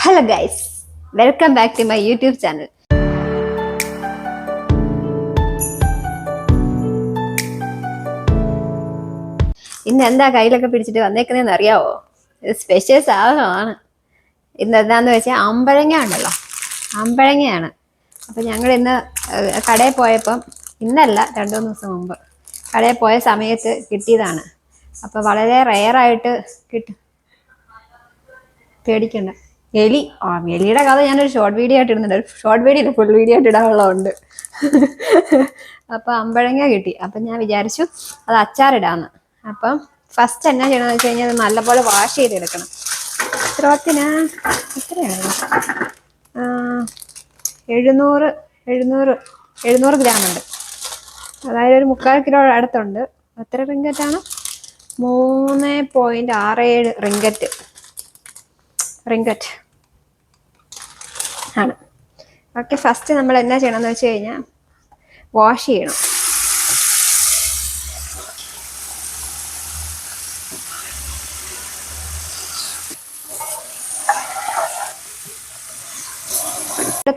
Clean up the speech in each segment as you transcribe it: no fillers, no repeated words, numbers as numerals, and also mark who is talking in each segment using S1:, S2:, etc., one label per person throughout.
S1: Hello guys, welcome back to my YouTube channel. ഇന്ന് എന്താ കയ്യിലൊക്കെ പിടിച്ചിട്ട് വന്നേക്കുന്നതെന്ന് അറിയാവോ? ഇത് സ്പെഷ്യൽ സാധനമാണ്. ഇന്ന് എന്താന്ന് വെച്ചാൽ അമ്പഴങ്ങ ഉണ്ടല്ലോ, അമ്പഴങ്ങയാണ്. അപ്പം ഞങ്ങൾ ഇന്ന് കടയിൽ പോയപ്പം, ഇന്നല്ല 2-3 ദിവസം മുമ്പ് കടയിൽ പോയ സമയത്ത് കിട്ടിയതാണ്. അപ്പം വളരെ റെയറായിട്ട് പേടിക്കണ്ട. എലിയുടെ കഥ ഞാനൊരു ഷോർട്ട് വീഡിയോ ആയിട്ട് ഇടുന്നുണ്ട്. ഷോർട്ട് വീഡിയോ ഫുൾ വീഡിയോ ആയിട്ട് ഇടാനുള്ളതുണ്ട്. അപ്പം അമ്പഴങ്ങ കിട്ടി. അപ്പം ഞാൻ വിചാരിച്ചു അത് അച്ചാറിടാന്ന്. അപ്പം ഫസ്റ്റ് എന്നാ ചെയ്യണമെന്ന് വെച്ച് കഴിഞ്ഞാൽ അത് നല്ലപോലെ വാഷ് ചെയ്തെടുക്കണം. എത്രത്തിന് എത്രയാണ്? 700 ഗ്രാം ഉണ്ട്. അതായത് ഒരു 3/4 കിലോ അടുത്തുണ്ട്. എത്ര റിങ്കറ്റാണ്? 3.67 റിങ്കറ്റ് ആണ്. ഓക്കെ, ഫസ്റ്റ് നമ്മൾ എന്നാ ചെയ്യണമെന്ന് വെച്ച് കഴിഞ്ഞാൽ വാഷ് ചെയ്യണം.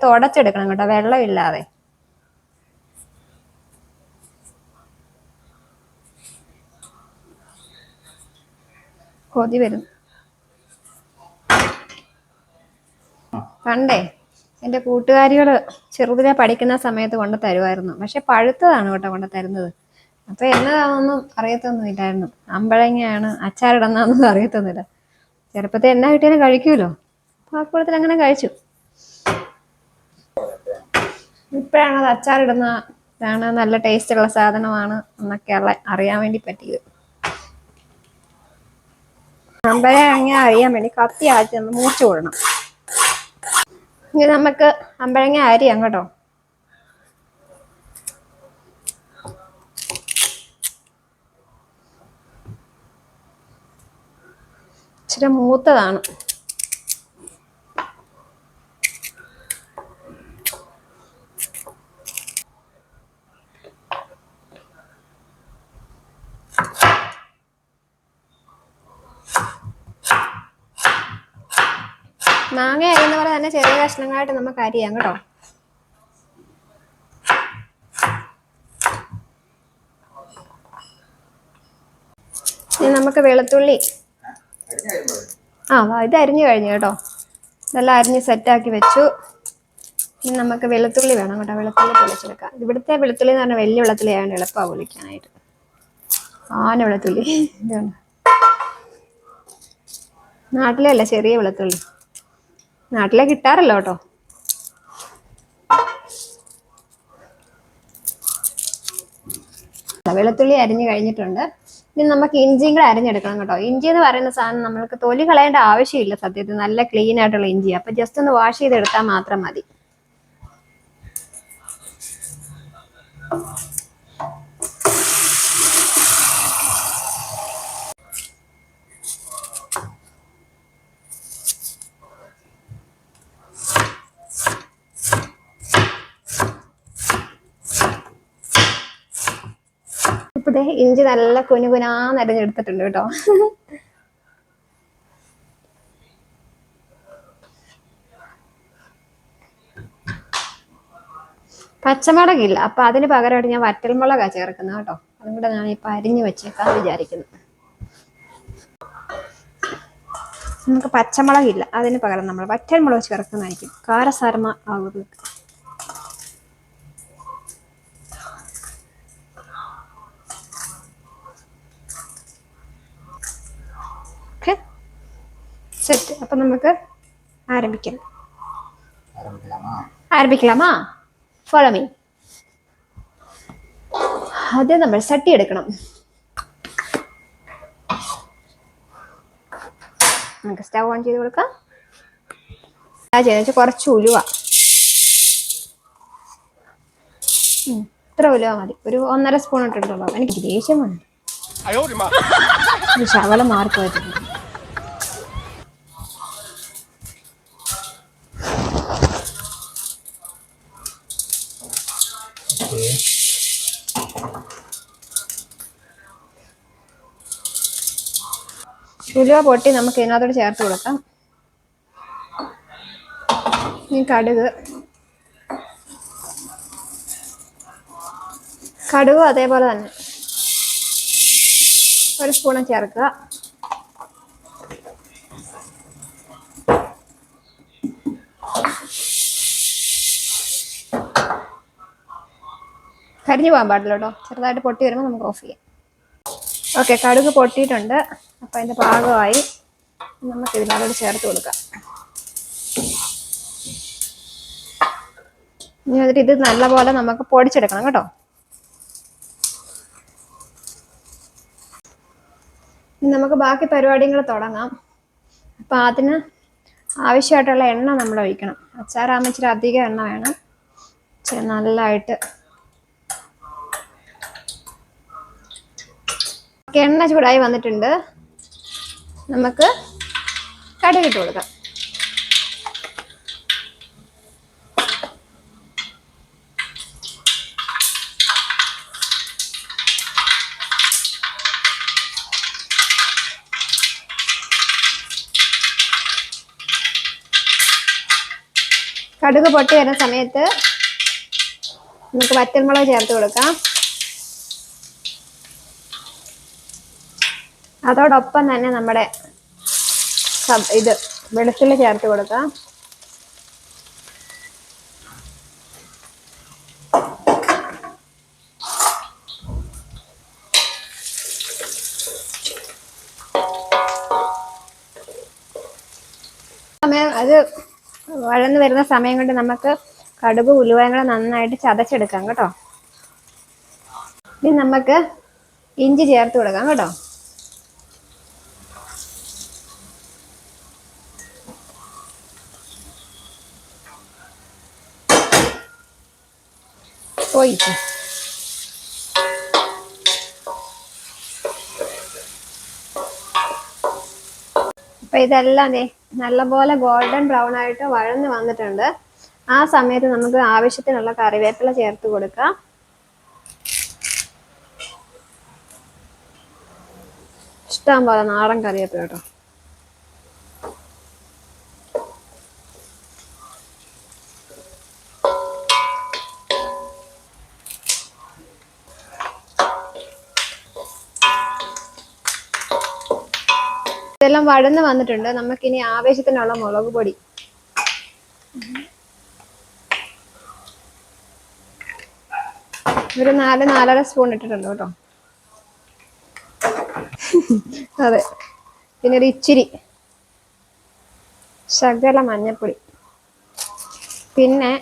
S1: തുടച്ചെടുക്കണം കേട്ടോ, വെള്ളമില്ലാതെ. കൊതി വരും. പണ്ടേ എൻ്റെ കൂട്ടുകാരികൾ ചെറുതിലെ പഠിക്കുന്ന സമയത്ത് കൊണ്ട് തരുമായിരുന്നു. പക്ഷെ പഴുത്തതാണ് കേട്ടോ കൊണ്ട് തരുന്നത്. അപ്പൊ എന്നതാണെന്നൊന്നും അറിയത്തൊന്നുമില്ലായിരുന്നു. അമ്പഴങ്ങയാണ്, അച്ചാറിടുന്നതൊന്നും അറിയത്തൊന്നുമില്ല. ചെറുപ്പത്തിൽ എന്നാ കിട്ടിയാലും കഴിക്കുമല്ലോ. അപ്പൊ ആ കൂട്ടത്തിൽ അങ്ങനെ കഴിച്ചു. ഇപ്പോഴാണ് അത് അച്ചാറിടുന്നതാണ്, നല്ല ടേസ്റ്റുള്ള സാധനമാണ് എന്നൊക്കെയുള്ള അറിയാൻ വേണ്ടി പറ്റിയത്. അമ്പഴങ്ങ അറിയാൻ വേണ്ടി കത്തി ആദ്യം ഒന്ന് മൂർച്ച വിടണം. ഇനി നമുക്ക് അമ്പഴങ്ങ അരിയാം കേട്ടോ. ഇച്ചിരി മൂത്തതാണ്. മാങ്ങ അരിയുന്ന പോലെ തന്നെ ചെറിയ കഷ്ണങ്ങളായിട്ട് നമുക്ക് അരിയാം കേട്ടോ. ഇനി നമുക്ക് വെളുത്തുള്ളി, ഇത് അരിഞ്ഞു കഴിഞ്ഞു കേട്ടോ. ഇതെല്ലാം അരിഞ്ഞ് സെറ്റാക്കി വെച്ചു. ഇനി നമുക്ക് വെളുത്തുള്ളി വേണം കേട്ടോ. വെളുത്തുള്ളി പൊളിച്ചെടുക്കാം. ഇവിടുത്തെ വെളുത്തുള്ളി എന്ന് പറഞ്ഞാൽ വലിയ വെളുത്തുള്ളി ആയതുകൊണ്ട് എളുപ്പമാണ് പൊളിക്കാനായിട്ട്. വെളുത്തുള്ളി ഇതാണ്. നാട്ടിലെ അല്ല, ചെറിയ വെളുത്തുള്ളി. നാട്ടിലെ കിട്ടാറല്ലോ കേട്ടോ. വെളുത്തുള്ളി അരിഞ്ഞു കഴിഞ്ഞിട്ടുണ്ട്. ഇനി നമുക്ക് ഇഞ്ചിയും കൂടെ അരിഞ്ഞെടുക്കണം കേട്ടോ. ഇഞ്ചി എന്ന് പറയുന്ന സാധനം നമ്മൾക്ക് തൊലി കളയേണ്ട ആവശ്യമില്ല സത്യത്തിൽ. നല്ല ക്ലീൻ ആയിട്ടുള്ള ഇഞ്ചി. അപ്പൊ ജസ്റ്റ് ഒന്ന് വാഷ് ചെയ്തെടുത്താൽ മാത്രം മതി. ഇപ്പഴേ ഇഞ്ചി നല്ല കുനുകുനാന്നരിഞ്ഞെടുത്തിട്ടുണ്ട് കേട്ടോ. പച്ചമുളകില്ല, അപ്പൊ അതിന് പകരമായിട്ട് ഞാൻ വറ്റൽമുളകാണ് ചേർക്കുന്നത് കേട്ടോ. അതും കൂടെ ഞാൻ ഇപ്പൊ അരിഞ്ഞു വെച്ചേക്കാന്ന് വിചാരിക്കുന്നു. നമുക്ക് പച്ചമുളകില്ല, അതിന് പകരം നമ്മൾ വറ്റൽമുളക് ചേർക്കുന്നതായിരിക്കും കാരസാരമ ആകുന്നത്. സെറ്റ്. അപ്പൊ നമുക്ക് ആരംഭിക്കലാമാ. Follow me. ആദ്യം നമ്മൾ ചട്ടി എടുക്കണം. നമുക്ക് സ്റ്റവ് ഓൺ ചെയ്ത് കൊടുക്കാം. കുറച്ച് ഉലുവ, ഇത്ര ഉലുവ മതി. ഒരു 1.5 സ്പൂൺ ഇട്ടിട്ടുള്ളൂ. എനിക്ക് ദേഷ്യം വന്നു, ശകലം മാറിപ്പോയിട്ടുണ്ട്. ഉലുവ പൊട്ടി നമുക്ക് ഇതിനകത്തോട് ചേർത്ത് കൊടുക്കാം. ഇനി കടുകും അതേപോലെ തന്നെ 1 സ്പൂൺ ചേർക്കുക. കരിഞ്ഞു പോകാൻ പാടില്ല കേട്ടോ. ചെറുതായിട്ട് പൊട്ടി വരുമ്പോൾ നമുക്ക് ഓഫ് ചെയ്യാം. ഓക്കെ, കടുക് പൊട്ടിയിട്ടുണ്ട്. അപ്പം അതിൻ്റെ പാകമായി. നമുക്ക് ഇതിനോട് ചേർത്ത് കൊടുക്കാം. ഇനി എന്നിട്ട് ഇത് നല്ലപോലെ നമുക്ക് പൊടിച്ചെടുക്കണം കേട്ടോ. ഇനി നമുക്ക് ബാക്കി പരിപാടികൾ തുടങ്ങാം. അപ്പം അതിന് ആവശ്യമായിട്ടുള്ള എണ്ണ നമ്മൾ ഒഴിക്കണം. അച്ചാറാകുമ്പോൾ ഇച്ചിരി അധികം എണ്ണ വേണം. ഇച്ചിരി നല്ലതായിട്ട് എണ്ണ ചൂടായി വന്നിട്ടുണ്ട്. നമുക്ക് കടുകിട്ട് കൊടുക്കാം. കടുക് പൊട്ടി വരുന്ന സമയത്ത് നമുക്ക് വറ്റൽമുളക് ചേർത്ത് കൊടുക്കാം. അതോടൊപ്പം തന്നെ നമ്മുടെ വെളുത്തുള്ളി ചേർത്ത് കൊടുക്കാം. അത് വഴന്ന് വരുന്ന സമയം കൊണ്ട് നമുക്ക് കടുക് ഉലുവയും കൂടെ നന്നായിട്ട് ചതച്ചെടുക്കാം കേട്ടോ. ഇനി നമുക്ക് ഇഞ്ചി ചേർത്ത് കൊടുക്കാം കേട്ടോ. പോയിട്ട് അപ്പൊ ഇതെല്ലാം നല്ലപോലെ ഗോൾഡൻ ബ്രൗൺ ആയിട്ട് വഴന്ന് വന്നിട്ടുണ്ട്. ആ സമയത്ത് നമുക്ക് ആവശ്യത്തിനുള്ള കറിവേപ്പില ചേർത്ത് കൊടുക്കാം. ഇഷ്ടം പോലെ നാടൻ കറിവേപ്പില കേട്ടോ. ഇതെല്ലാം വഴന്ന് വന്നിട്ടുണ്ട്. നമുക്കിനി ആവശ്യത്തിനുള്ള മുളക് പൊടി ഒരു 4-4.5 സ്പൂൺ ഇട്ടിട്ടുണ്ട് കേട്ടോ. അതെ, പിന്നെ ഒരു ഇച്ചിരി ശകല മഞ്ഞപ്പൊടി. പിന്നെ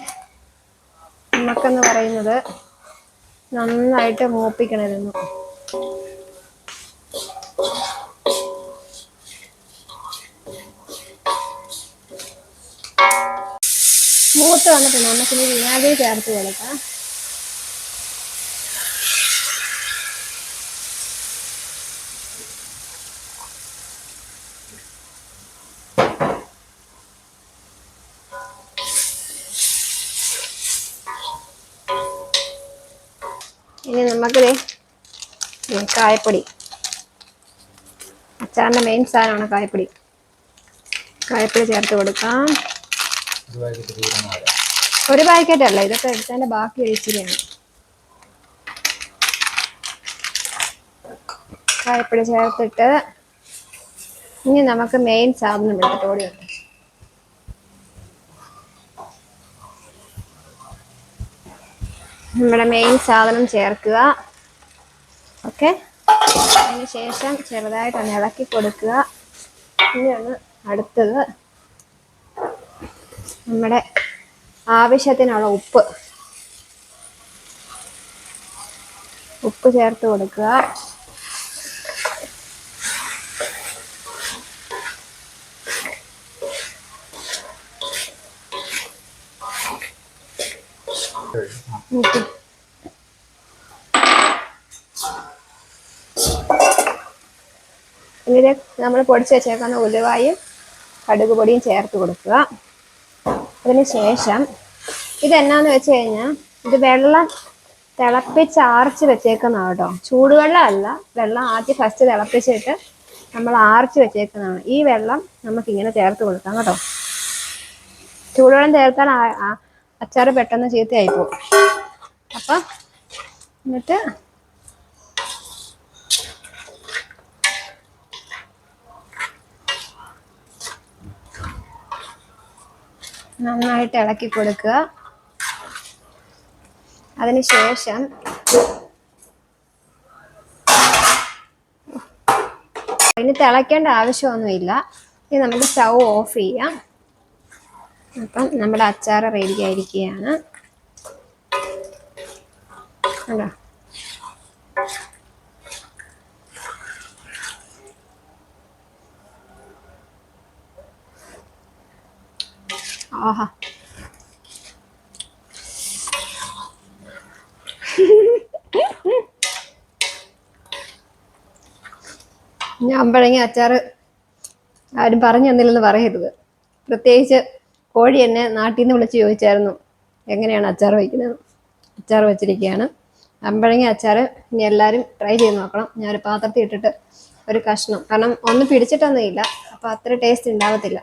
S1: നമുക്കെന്ന് പറയുന്നത് നന്നായിട്ട് മൂപ്പിക്കണമായിരുന്നു. മൂത്ത് വന്നിട്ടുണ്ട്. നമുക്കിനി വിനാഗിരി ചേർത്ത് കൊടുക്കാം. ഇനി നമുക്ക് കായപ്പൊടി, അച്ചാറിന്റെ മെയിൻ സാധനമാണ് കായപ്പൊടി. കായപ്പൊടി ചേർത്ത് കൊടുക്കാം. ഒരു പാക്കറ്റ് അല്ല, ഇതൊക്കെ എടുത്തതിന്റെ ബാക്കി ഒഴിച്ചിരിയാണ്. കായപ്പൊടി ചേർത്തിട്ട് ഇനി നമുക്ക് മെയിൻ സാധനം എടുത്തിട്ട് ഓടിയുണ്ട്. നമ്മുടെ മെയിൻ സാധനം ചേർക്കുക. ഓക്കെ, അതിന് ശേഷം ചെറുതായിട്ടൊന്ന് ഇളക്കി കൊടുക്കുക. ഇനിയാണ് അടുത്തത് നമ്മുടെ ആവശ്യത്തിനുള്ള ഉപ്പ് ചേർത്ത് കൊടുക്കുക. ഇതിൽ നമ്മൾ പൊടിച്ച് വെച്ചേക്കുന്ന ഉലുവായും കടുക് പൊടിയും ചേർത്ത് കൊടുക്കുക. അതിനുശേഷം ഇതെന്നാന്ന് വെച്ച് കഴിഞ്ഞാൽ ഇത് വെള്ളം തിളപ്പിച്ച് ആർച്ച് വെച്ചേക്കുന്നതാണ് കേട്ടോ. ചൂടുവെള്ളം അല്ല, വെള്ളം ആദ്യം ഫസ്റ്റ് തിളപ്പിച്ചിട്ട് നമ്മൾ ആർച്ച് വെച്ചേക്കുന്നതാണ്. ഈ വെള്ളം നമുക്കിങ്ങനെ ചേർത്ത് കൊടുക്കാം കേട്ടോ. ചൂടുവെള്ളം ചേർത്താൽ അച്ചാർ പെട്ടെന്ന് ചീത്തയായിപ്പോവും. അപ്പം എന്നിട്ട് നന്നായിട്ട് ഇളക്കി കൊടുക്കുക. അതിനുശേഷം ഇനി തിളയ്ക്കേണ്ട ആവശ്യമൊന്നുമില്ല. ഇനി നമുക്ക് സ്റ്റൗ ഓഫ് ചെയ്യാം. അപ്പം നമ്മുടെ അച്ചാർ റെഡി ആയിരിക്കുകയാണ്. കണ്ടോ? ആഹാ, ഞാൻ അമ്പഴങ്ങ അച്ചാർ ആരും പറഞ്ഞു തന്നില്ലെന്ന് പറയരുത്. പ്രത്യേകിച്ച് കോഴി എന്നെ നാട്ടിൽ നിന്ന് വിളിച്ച് ചോദിച്ചായിരുന്നു എങ്ങനെയാണ് അച്ചാർ വയ്ക്കുന്നത്. അച്ചാർ വെച്ചിരിക്കുകയാണ്. അമ്പഴങ്ങ അച്ചാർ ഇനി എല്ലാവരും ട്രൈ ചെയ്ത് നോക്കണം. ഞാനൊരു പാത്രത്തിൽ ഇട്ടിട്ട് ഒരു കഷ്ണം, കാരണം ഒന്നും പിടിച്ചിട്ടൊന്നുമില്ല, അപ്പം അത്ര ടേസ്റ്റ് ഉണ്ടാകത്തില്ല.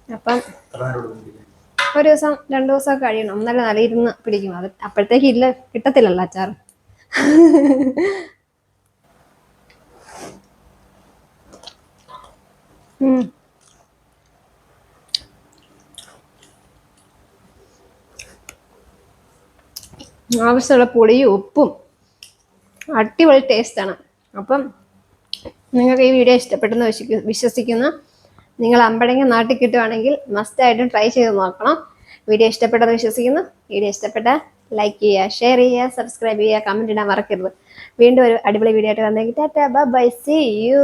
S1: അപ്പം ഒരു ദിവസം 2 ദിവസമൊക്കെ കഴിയണം, എന്നാലും നല്ല ഇരുന്ന് പിടിക്കും. അത് അപ്പോഴത്തേക്ക് ഇല്ല, കിട്ടത്തില്ലല്ലോ അച്ചാർ. ആവശ്യമുള്ള പുളിയും ഉപ്പും അടിപൊളി ടേസ്റ്റാണ്. അപ്പം നിങ്ങൾക്ക് ഈ വീഡിയോ ഇഷ്ടപ്പെട്ടെന്ന് വിശ്വസിക്കുന്നു. നിങ്ങൾ അമ്പഴങ്ങ നാട്ടിൽ കിട്ടുവാണെങ്കിൽ മസ്റ്റായിട്ടും ട്രൈ ചെയ്ത് നോക്കണം. വീഡിയോ ഇഷ്ടപ്പെട്ടെന്ന് വിശ്വസിക്കുന്നു. വീഡിയോ ഇഷ്ടപ്പെട്ടാൽ ലൈക്ക് ചെയ്യുക, ഷെയർ ചെയ്യുക, സബ്സ്ക്രൈബ് ചെയ്യുക, കമൻറ്റ് ഇടാൻ മറക്കരുത്. വീണ്ടും ഒരു അടിപൊളി വീഡിയോ ആയിട്ട് വന്നേക്ക്. Tata, bye, see U.